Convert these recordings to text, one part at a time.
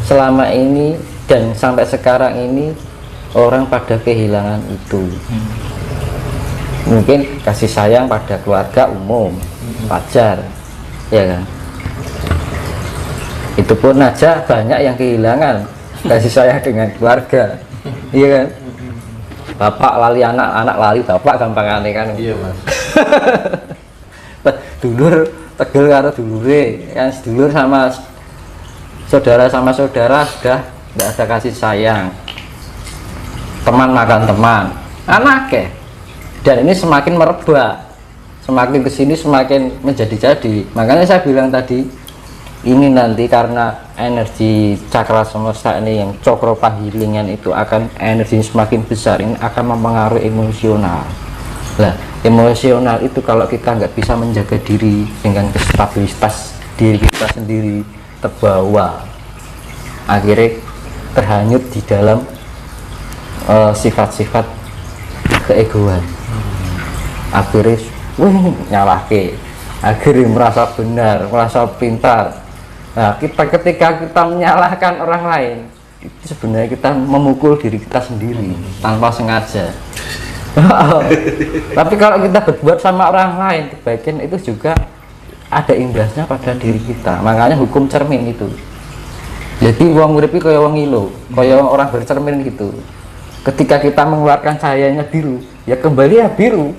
selama ini dan sampai sekarang ini orang pada kehilangan itu. Mungkin kasih sayang pada keluarga umum wajar, ya kan? Itu pun aja banyak yang kehilangan kasih sayang dengan keluarga, iya kan? Bapak lali anak, anak lali bapak, gampang aneh kan? Iya mas. Dulur tegel karo dulure, kan sedulur sama saudara sudah tidak ada kasih sayang. Teman makan teman, anak ya. Dan ini semakin merebak, semakin kesini semakin menjadi-jadi. Makanya saya bilang tadi, ini nanti karena energi cakra semesta ini yang cokro pahilingan itu akan energi semakin besar, ini akan mempengaruhi emosional. Lah, emosional itu kalau kita nggak bisa menjaga diri dengan stabilitas diri kita sendiri, terbawa, akhirnya terhanyut di dalam sifat-sifat keegoan. Akhirnya nyalahke, akhirnya merasa benar, merasa pintar. Nah, ketika kita menyalahkan orang lain, itu sebenarnya kita memukul diri kita sendiri tanpa sengaja. Tapi kalau kita berbuat sama orang lain kebaikan, itu juga ada imbasnya pada diri kita. Makanya hukum cermin itu. Jadi wong uripi kaya wong ilo, kaya orang bercermin gitu. Ketika kita mengeluarkan cahayanya biru, ya kembali ya biru.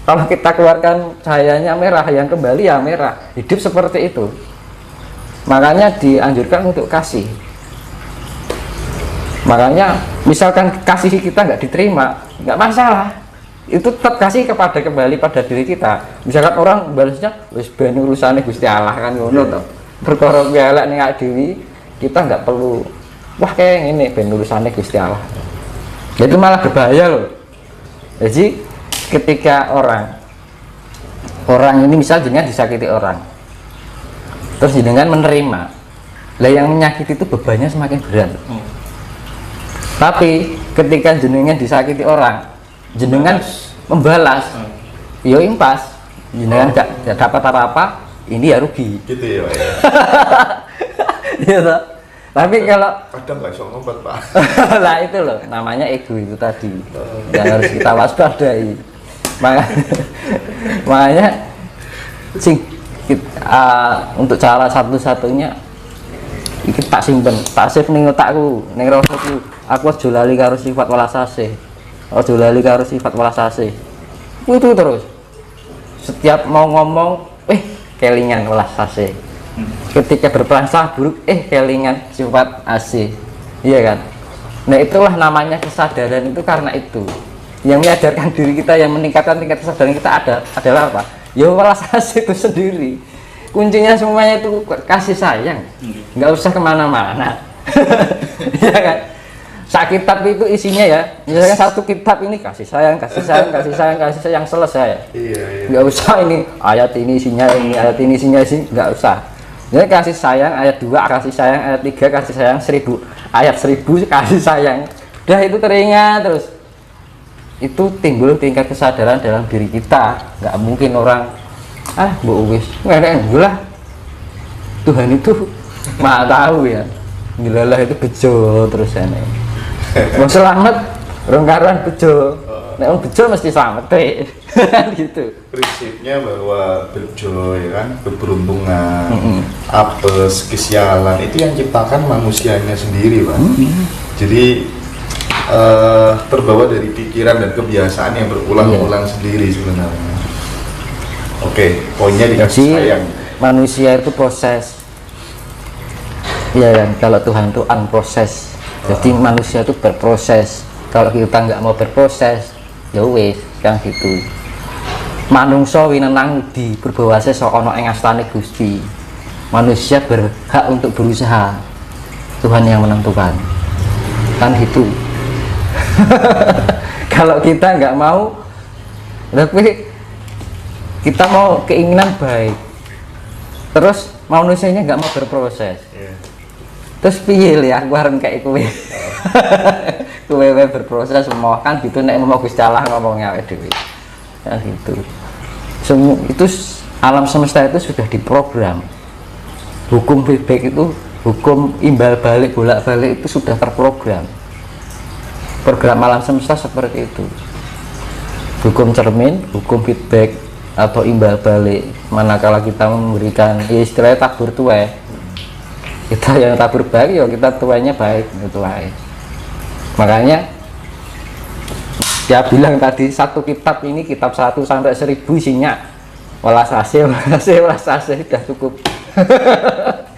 Kalau kita keluarkan cahayanya merah, yang kembali ya merah. Hidup seperti itu. Makanya dianjurkan untuk kasih. Makanya misalkan kasih kita nggak diterima, nggak masalah, itu tetap kasih kembali pada diri kita. Misalkan orang balasnya wis ben urusane Gusti Allah kan ngono to. Perkara elek ning awake dhewe, kita nggak perlu wah kayak ini ben urusane Gusti Allah. Itu malah berbahaya loh. Jadi ketika orang ini misal jenengan disakiti orang, terus jenengan menerima, lah yang menyakiti itu bebannya semakin berat. Tapi ketika jenengan disakiti orang, jenengan membalas, yo impas, jenengan gak dapat apa-apa, ini ya rugi. Gitu ya, Pak. Gitu. Tapi kalau Kadang nggak bisa ngobat, Pak. lah itu loh, namanya ego itu tadi, yang harus kita waspadai. Makanya untuk cara satu-satunya iki tak simpen, tak save ning otakku, ning rasaku. Aku aja lali karo sifat welas asih. Aja lali karo sifat welas asih. Itu terus. Setiap mau ngomong, kelingan welas asih. Ketika berprasangka buruk, kelingan sifat asih. Iya kan? Nah, itulah namanya kesadaran itu karena itu. Yang menyadarkan diri kita, yang meningkatkan tingkat kesadaran kita adalah apa? Ya welas asih itu sendiri. Kuncinya semuanya itu kasih sayang, nggak usah kemana-mana. Ya kan? Sak kitab itu isinya ya, misalkan satu kitab ini kasih sayang, selesai. Iya. Nggak usah ini ayat ini isinya ini, ayat ini isinya sih, nggak usah. Jadi kasih sayang ayat 2, kasih sayang ayat 3, kasih sayang 1000, ayat 1000 kasih sayang. Udah itu teringat terus. Itu timbul tingkat kesadaran dalam diri kita. Nggak mungkin orang mbok wis ngerek lah, Tuhan itu maha tahu ya, gilalah itu bejo terus ini mau selamat rongkaran bejo, nek bejo mesti selamat gitu prinsipnya. Bahwa bejo ya kan, keberuntungan, apes, kesialan itu yang ciptakan manusianya sendiri, Pak. Jadi terbawa dari pikiran dan kebiasaan yang berulang-ulang sendiri sebenarnya. Oke, poinnya dikasih sayang. Manusia itu proses, ya kan? Kalau Tuhan itu unproses. Jadi manusia itu berproses. Kalau kita nggak mau berproses, ya wes, kan gitu. Manungso winenang di berbawase sok ana ing astane Gusti. Manusia berhak untuk berusaha. Tuhan yang menentukan. Kan gitu. Kalau kita nggak mau, tapi kita mau keinginan baik, terus manusianya nggak mau berproses, terus piye ya aku harus kayak kue. Kue berproses semua kan gitu, nek mau Gusti Allah ngomongnya dewi ya gitu. Semua itu alam semesta itu sudah diprogram, hukum feedback itu hukum imbal balik bolak balik itu sudah terprogram. Program alam semesta seperti itu. Hukum cermin, hukum feedback atau imbal balik. Manakala kita memberikan istilahnya tabur tuai, kita yang tabur baik ya kita tuainya baik itu aja. Makanya dia bilang tadi satu kitab ini kitab 1 sampai 1000 isinya welas asih sudah cukup.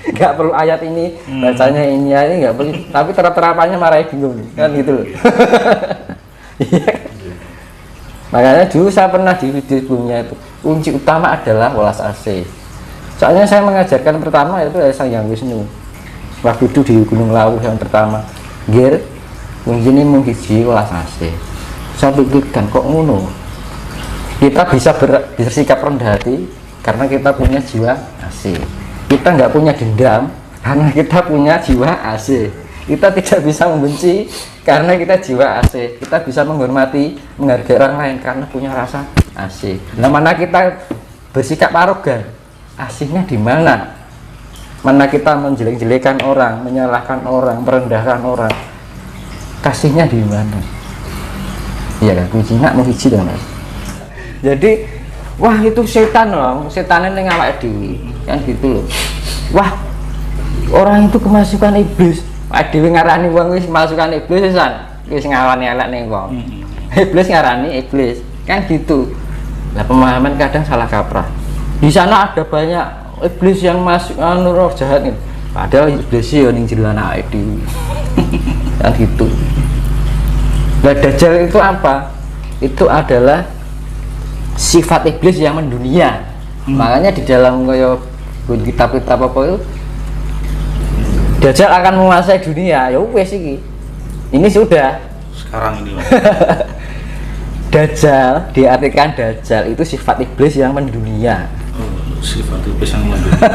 Nggak perlu ayat ini bacanya ini nggak perlu, tapi terapannya marah bingung kan gitu loh. Iya. Makanya dulu saya pernah di video sebelumnya itu kunci utama adalah welas asih. Soalnya saya mengajarkan pertama itu dari Sang Hyang Wisnu waktu itu di Gunung Lawu yang pertama gear kuncinya menghiji welas asih. Saya pikirkan kok ngono, kita bisa bersikap rendah hati karena kita punya jiwa asih. Kita nggak punya dendam karena kita punya jiwa asih. Kita tidak bisa membenci karena kita jiwa asih. Kita bisa menghormati, menghargai orang lain karena punya rasa asih. Nah, mana kita bersikap arogan, asihnya di mana? Mana kita menjelek-jelekan orang, menyalahkan orang, merendahkan orang, kasihnya di mana? Iya kan, kuncinya mau hiji dong mas. Jadi, wah itu setan loh, setannya yang awake dhewe kan gitu loh. Wah, orang itu kemasukan iblis. Dhewe ngarani wong wis kemasukan iblis san, wis ngawani elek ning wong. Iblis ngarani iblis, kan gitu. Nah, pemahaman kadang salah kaprah. Di sana ada banyak iblis yang masuk roh jahat nih. Padahal iblis yo ning jero anake dhewe. Kan gitu. Nah, Dajjal itu apa? Itu adalah sifat iblis yang mendunia. Makanya di dalam kitab-kitab apa itu Dajjal akan menguasai dunia. Ya wes iki. Ini sudah sekarang ini. Dajjal diartikan Dajjal itu sifat iblis yang mendunia. Sifat iblis yang mendunia.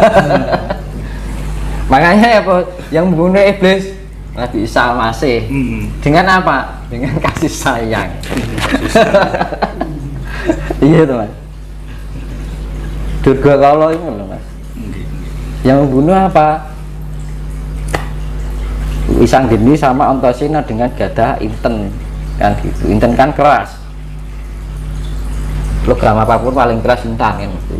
Makanya ya yang membunuh iblis Nabi Isa masih dengan apa? Dengan kasih sayang. Iya teman. Durga kalau itu loh mas. Yang membunuh apa? Isang Geni sama Antasena dengan gada inten kan gitu. Inten kan keras. Program apapun paling keras intan kan. Gitu.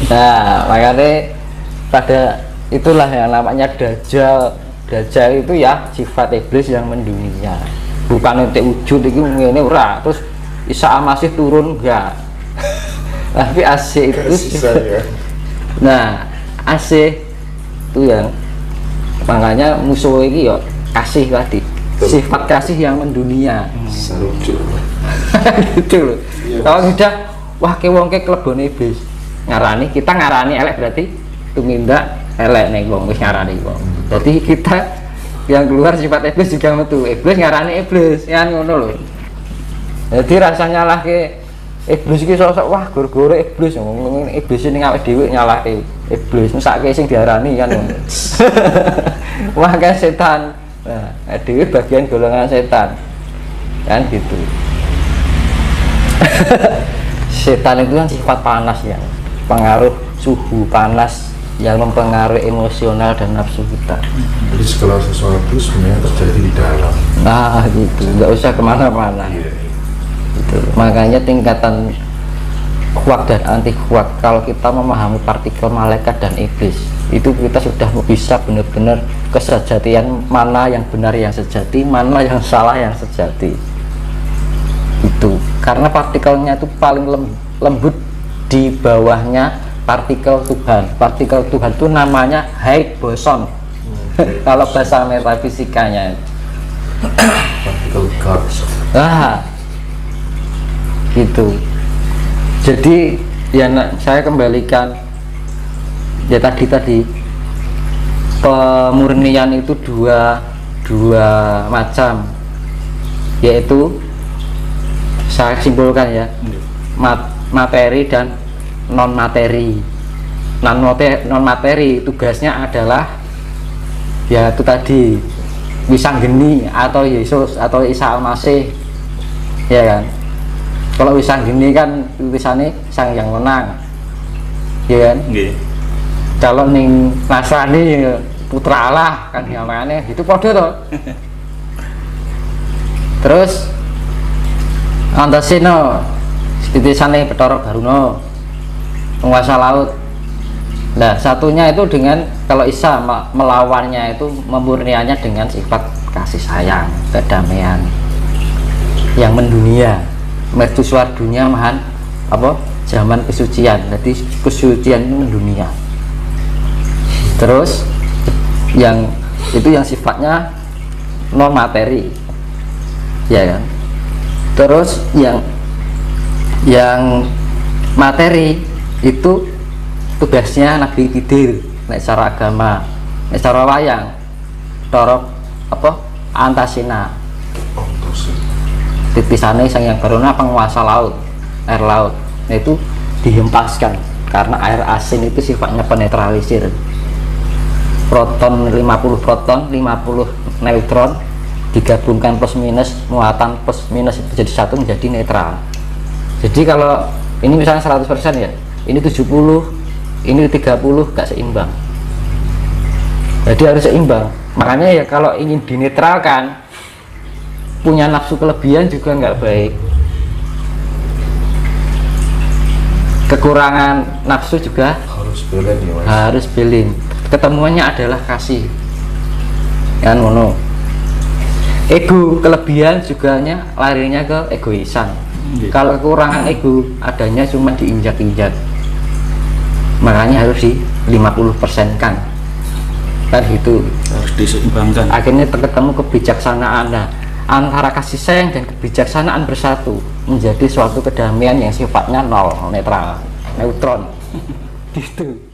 Nah makanya pada itulah yang namanya Dajjal. Dajjal itu ya sifat iblis yang mendunia, bukan untuk wujud itu ini ora terus Isa masih turun enggak. Tapi asih itu ya. Nah asih itu yang makanya musuh ini ya kasih tadi, sifat kasih yang mendunia. Lucu. Gitu loh. Kalau tidak wah kewongke klebone iblis ngarani, kita ngarani elek berarti tumindak elek nih wong wis ngarani wong. Jadi kita yang keluar sifat iblis juga metu. Iblis ngarani iblis kan ngono lho. Jadi rasanya lah ke iblis iki sosok wah goro-goro iblis ngomong iblis ning awake dhewe nyalahke iblis mesake sing diarani kan ngono. Wah kan setan. Nah, dhewe bagian golongan setan. Kan gitu. Setan itu kan sifat panas ya, pengaruh suhu panas yang mempengaruhi emosional dan nafsu kita. Jadi segala sesuatu sebenarnya terjadi di dalam. Nah gitu, nggak usah kemana-mana. Iya. Gitu. Makanya tingkatan kuat dan anti kuat, kalau kita memahami partikel malaikat dan iblis, itu kita sudah bisa benar-benar kesejatian mana yang benar yang sejati, mana yang salah yang sejati. Itu karena partikelnya itu paling lembut di bawahnya partikel Tuhan. Partikel Tuhan itu namanya Higgs boson. Kalau bahasa metafisikanya Partikel God. Gitu. Jadi ya saya kembalikan ya tadi pemurnian itu dua macam, yaitu saya simpulkan ya, materi dan non materi. Non materi tugasnya adalah ya itu tadi Wisanggeni atau Yesus atau Isa Al-Masih, ya kan. Kalau Wisanggeni kan tulisannya Sang Yang Menang, ya kan. Nggih. Kalau ning Nasrani ya putra Allah kan namanya itu podo toh. Terus Antasena titisane Bathara Baruna penguasa laut. Nah satunya itu dengan kalau Isa melawannya itu memurniannya dengan sifat kasih sayang, kedamaian yang mendunia, mercusuar dunia mahan apa zaman kesucian. Jadi kesucian itu mendunia. Terus yang itu yang sifatnya non materi, ya kan. Terus yang materi itu tugasnya Nabi Khidir nek secara agama, nek secara wayang Bathara apa Antasena titisane sang yang Baruna penguasa laut, air laut. Nah, itu dihempaskan karena air asin itu sifatnya penetralisir. Proton 50 proton 50 neutron digabungkan plus minus, muatan plus minus itu jadi satu menjadi netral. Jadi kalau ini misalnya 100% ya, ini 70, ini 30 gak seimbang. Jadi harus seimbang. Makanya ya kalau ingin dinetralkan, punya nafsu kelebihan juga nggak baik. Kekurangan nafsu juga harus belen ya Mas. harus bilin. Ketemuannya adalah kasih. Kan ngono. Ego kelebihan juga larinya ke egoisan. Kalau kekurangan ego adanya cuma diinjak-injak. Makanya harus di 50% kan gitu. Harus diseimbangkan. Akhirnya ketemu kebijaksanaan. Nah, antara kasih sayang dan kebijaksanaan bersatu menjadi suatu kedamaian yang sifatnya nol, netral, neutron gitu.